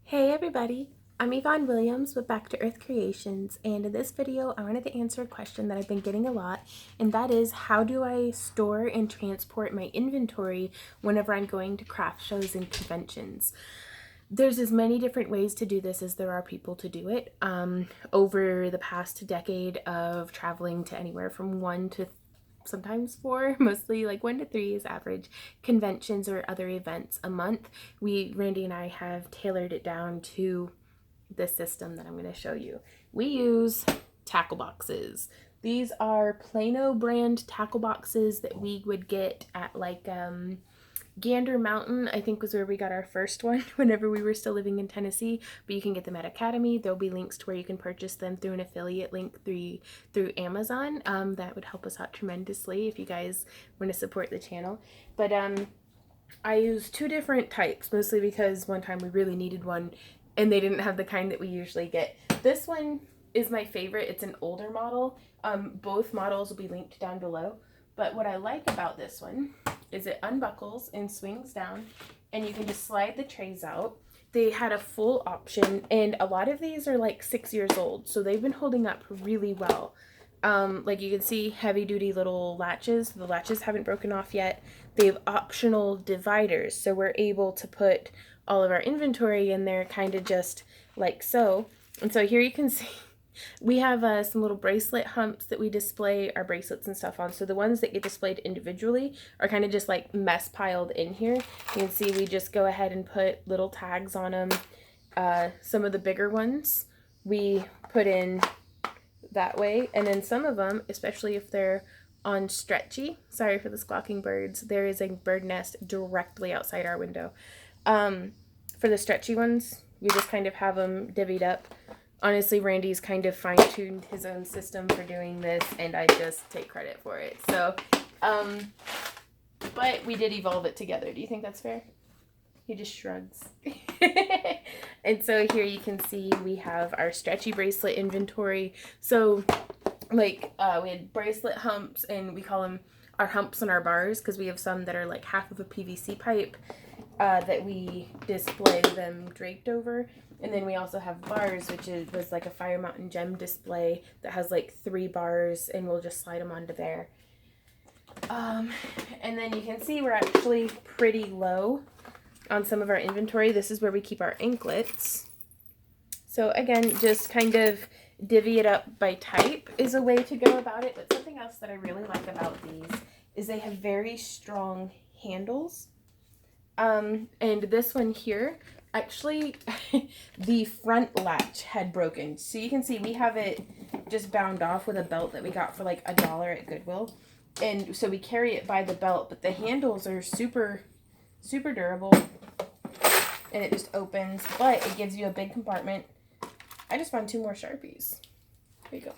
Hey everybody, I'm Yvonne Williams with Back to Earth Creations, and in this video I wanted to answer a question that I've been getting a lot, and that is how do I store and transport my inventory whenever I'm going to craft shows and conventions? There's as many different ways to do this as there are people to do it. Over the past decade of traveling to anywhere from 1 to sometimes 4, mostly like 1 to 3 is average, conventions or other events a month, Randy and I have tailored it down to the system that I'm going to show you. We use tackle boxes. These are Plano brand tackle boxes that we would get at like Gander Mountain, I think, was where we got our first one whenever we were still living in Tennessee, but you can get them at Academy. There'll be links to where you can purchase them through an affiliate link through Amazon. That would help us out tremendously if you guys want to support the channel. But I use 2 different types, mostly because one time we really needed one and they didn't have the kind that we usually get. This one is my favorite. It's an older model. Both models will be linked down below. But what I like about this one is it unbuckles and swings down, and you can just slide the trays out. They had a full option, and a lot of these are like 6 years old, so they've been holding up really well. Like you can see, heavy duty little latches. The latches haven't broken off yet. They have optional dividers, so we're able to put all of our inventory in there kind of just like so. And so here you can see we have some little bracelet humps that we display our bracelets and stuff on. So the ones that get displayed individually are kind of just like mess piled in here. You can see we just go ahead and put little tags on them. Some of the bigger ones we put in that way. And then some of them, especially if they're on stretchy, sorry for the squawking birds, there is a bird nest directly outside our window. For the stretchy ones, we just kind of have them divvied up. Honestly, Randy's kind of fine-tuned his own system for doing this, and I just take credit for it. So, but we did evolve it together. Do you think that's fair? He just shrugs. And so here you can see we have our stretchy bracelet inventory. So, like, we had bracelet humps, and we call them our humps and our bars because we have some that are like half of a PVC pipe that we display them draped over. And then we also have bars, which was like a Fire Mountain gem display that has like 3 bars, and we'll just slide them onto there. And then you can see we're actually pretty low on some of our inventory. This is where we keep our anklets. So again, just kind of divvy it up by type is a way to go about it. But something else that I really like about these is they have very strong handles. And this one here, actually, the front latch had broken. So you can see we have it just bound off with a belt that we got for like $1 at Goodwill. And so we carry it by the belt, but the handles are super, super durable. And it just opens, but it gives you a big compartment. I just found 2 more Sharpies. There you go.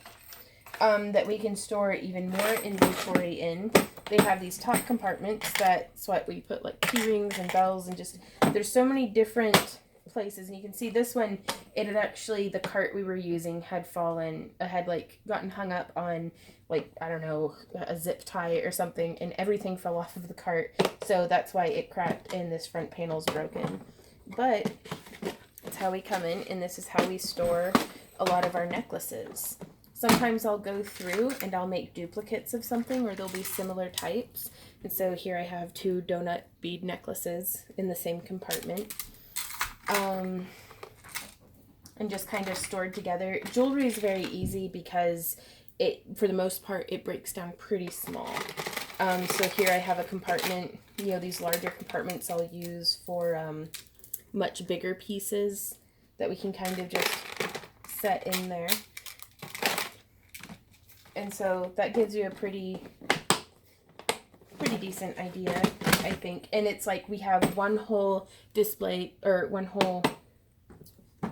That we can store even more inventory in. They have these top compartments. That's what we put like key rings and bells and just, there's so many different places. And you can see this one, it had actually, the cart we were using had fallen, had like gotten hung up on like, I don't know, a zip tie or something, and everything fell off of the cart. So that's why it cracked and this front panel's broken. But that's how we come in, and this is how we store a lot of our necklaces. Sometimes I'll go through and I'll make duplicates of something, or there'll be similar types. And so here I have 2 donut bead necklaces in the same compartment. And just kind of stored together. Jewelry is very easy because it, for the most part, it breaks down pretty small. So here I have a compartment. You know, these larger compartments I'll use for much bigger pieces that we can kind of just set in there. And so that gives you a pretty decent idea, I think. And it's like we have one whole display, or one whole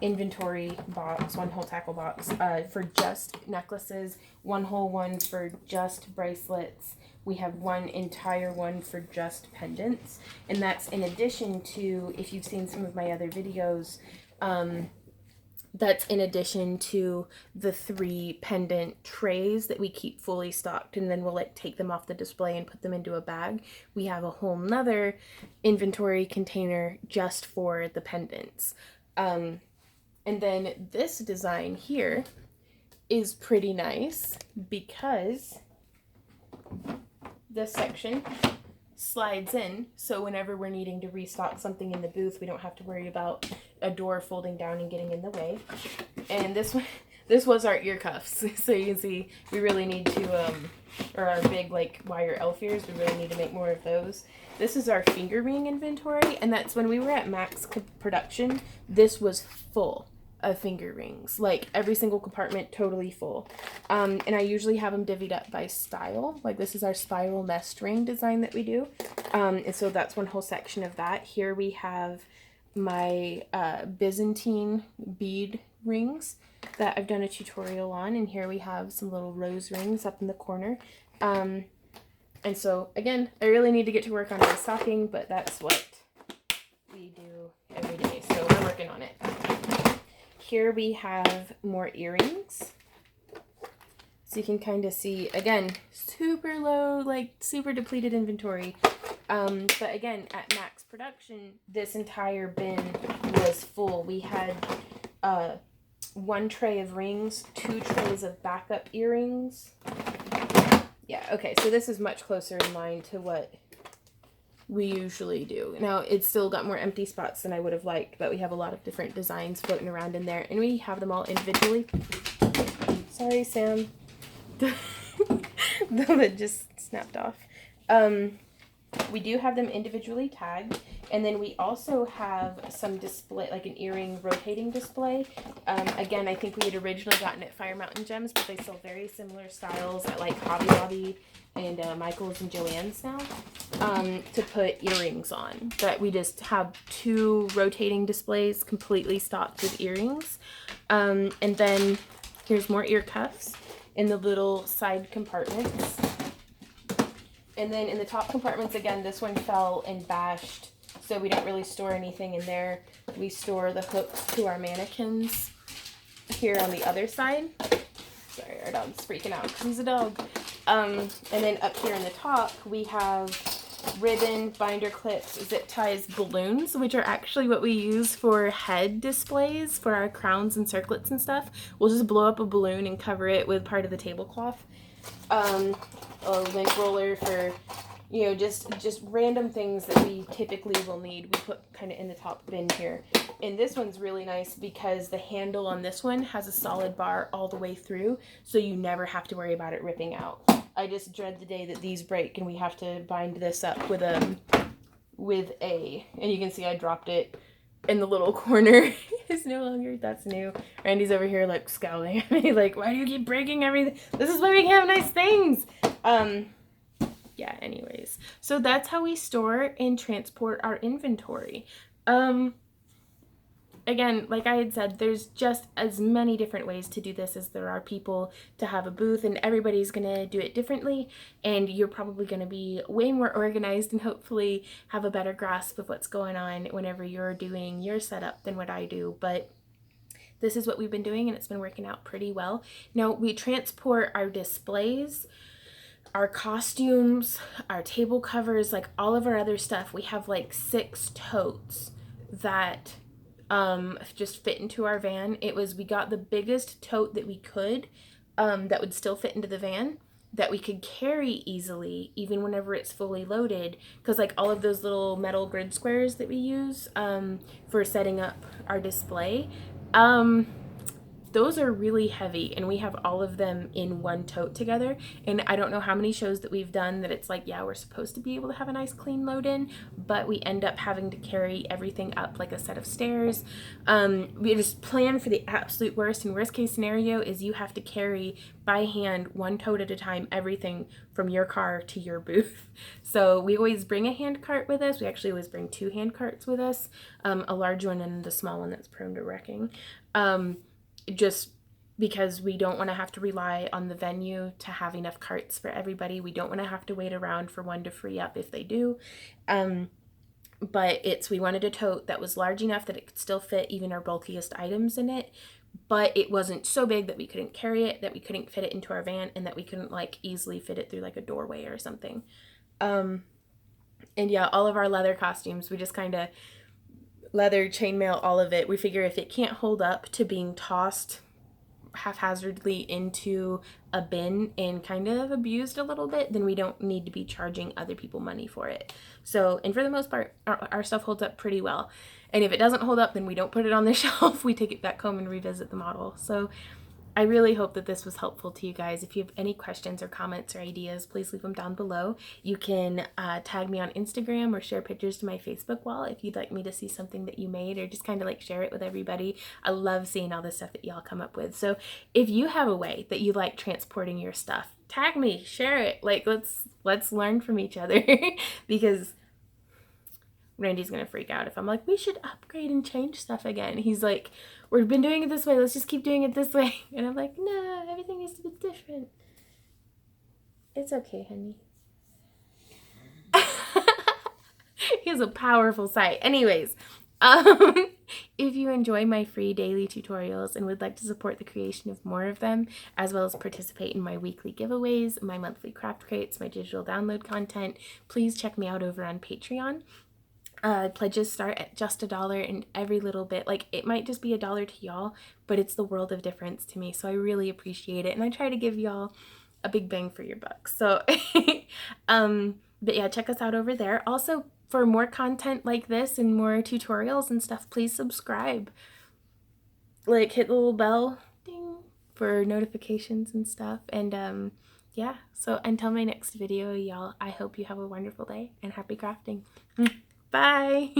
inventory box, one whole tackle box for just necklaces, one whole one for just bracelets. We have one entire one for just pendants. And that's in addition to, if you've seen some of my other videos, that's in addition to the 3 pendant trays that we keep fully stocked, and then we'll like take them off the display and put them into a bag. We have a whole nother inventory container just for the pendants. And then this design here is pretty nice because this section slides in, so whenever we're needing to restock something in the booth, we don't have to worry about a door folding down and getting in the way. And this was our ear cuffs, so you can see we really need to, or our big like wire elf ears, we really need to make more of those. This is our finger ring inventory, and that's when we were at max production, this was full of finger rings, like every single compartment totally full. And I usually have them divvied up by style, like this is our spiral nest ring design that we do, and so that's one whole section of that. Here we have my Byzantine bead rings that I've done a tutorial on, and here we have some little rose rings up in the corner. And so again, I really need to get to work on restocking, but that's what we do every day, so we're working on it. Here we have more earrings. So you can kind of see, again, super low, like super depleted inventory. But again, at max production, this entire bin was full. We had one tray of rings, 2 trays of backup earrings. Yeah, okay, so this is much closer in line to what we usually do. Now, it's still got more empty spots than I would have liked, but we have a lot of different designs floating around in there, and we have them all individually. Sorry, Sam. The lid just snapped off. We do have them individually tagged, and then we also have some display, like an earring rotating display. Again, I think we had originally gotten at Fire Mountain Gems, but they sell very similar styles at like Hobby Lobby and Michael's and Joann's now, to put earrings on. But we just have 2 rotating displays completely stocked with earrings. And then here's more ear cuffs in the little side compartments. And then in the top compartments, again, this one fell and bashed, so we don't really store anything in there. We store the hooks to our mannequins here on the other side. Sorry, our dog's freaking out because he's a dog. And then up here in the top, we have ribbon, binder clips, zip ties, balloons, which are actually what we use for head displays for our crowns and circlets and stuff. We'll just blow up a balloon and cover it with part of the tablecloth. A lint roller for, you know, just random things that we typically will need. We put kind of in the top bin here. And this one's really nice because the handle on this one has a solid bar all the way through, so you never have to worry about it ripping out. I just dread the day that these break and we have to bind this up with and you can see I dropped it in the little corner. It's no longer, that's new. Randy's over here like scowling at me like, why do you keep breaking everything? This is why we can have nice things. Yeah, anyways. So that's how we store and transport our inventory. Again, like I had said, there's just as many different ways to do this as there are people to have a booth, and everybody's gonna do it differently, and you're probably gonna be way more organized and hopefully have a better grasp of what's going on whenever you're doing your setup than what I do. But this is what we've been doing, and it's been working out pretty well. Now, we transport our displays, our costumes, our table covers, like all of our other stuff. We have like 6 totes that just fit into our van. We got the biggest tote that we could, that would still fit into the van, that we could carry easily even whenever it's fully loaded, because like all of those little metal grid squares that we use for setting up our display, those are really heavy, and we have all of them in one tote together. And I don't know how many shows that we've done that it's like, yeah, we're supposed to be able to have a nice clean load in, but we end up having to carry everything up like a set of stairs. We just plan for the absolute worst, and worst case scenario is you have to carry by hand, one tote at a time, everything from your car to your booth. So we always bring a hand cart with us. We actually always bring 2 hand carts with us, a large one and the small one that's prone to wrecking. Just because we don't want to have to rely on the venue to have enough carts for everybody. We don't want to have to wait around for one to free up if they do. But we wanted a tote that was large enough that it could still fit even our bulkiest items in it, but it wasn't so big that we couldn't carry it, that we couldn't fit it into our van, and that we couldn't like easily fit it through like a doorway or something. And yeah, all of our leather costumes, we just kind of leather, chainmail, all of it. We figure if it can't hold up to being tossed haphazardly into a bin and kind of abused a little bit, then we don't need to be charging other people money for it. So, and for the most part, our stuff holds up pretty well. And if it doesn't hold up, then we don't put it on the shelf. We take it back home and revisit the model. So I really hope that this was helpful to you guys. If you have any questions or comments or ideas, please leave them down below. You can tag me on Instagram or share pictures to my Facebook wall if you'd like me to see something that you made, or just kind of like share it with everybody. I love seeing all the stuff that y'all come up with. So if you have a way that you like transporting your stuff, tag me, share it. Like, let's learn from each other because Randy's gonna freak out if I'm like, we should upgrade and change stuff again. He's like, we've been doing it this way, let's just keep doing it this way. And I'm like, no, everything needs to be different. It's okay, honey. He has a powerful sight. Anyways, if you enjoy my free daily tutorials and would like to support the creation of more of them, as well as participate in my weekly giveaways, my monthly craft crates, my digital download content, please check me out over on Patreon. Pledges start at just $1, and every little bit, like, it might just be $1 to y'all, but it's the world of difference to me, so I really appreciate it, and I try to give y'all a big bang for your buck. So but yeah, check us out over there. Also, for more content like this and more tutorials and stuff, please subscribe. Like, hit the little bell ding for notifications and stuff. And yeah, so until my next video, y'all, I hope you have a wonderful day and happy crafting. Bye.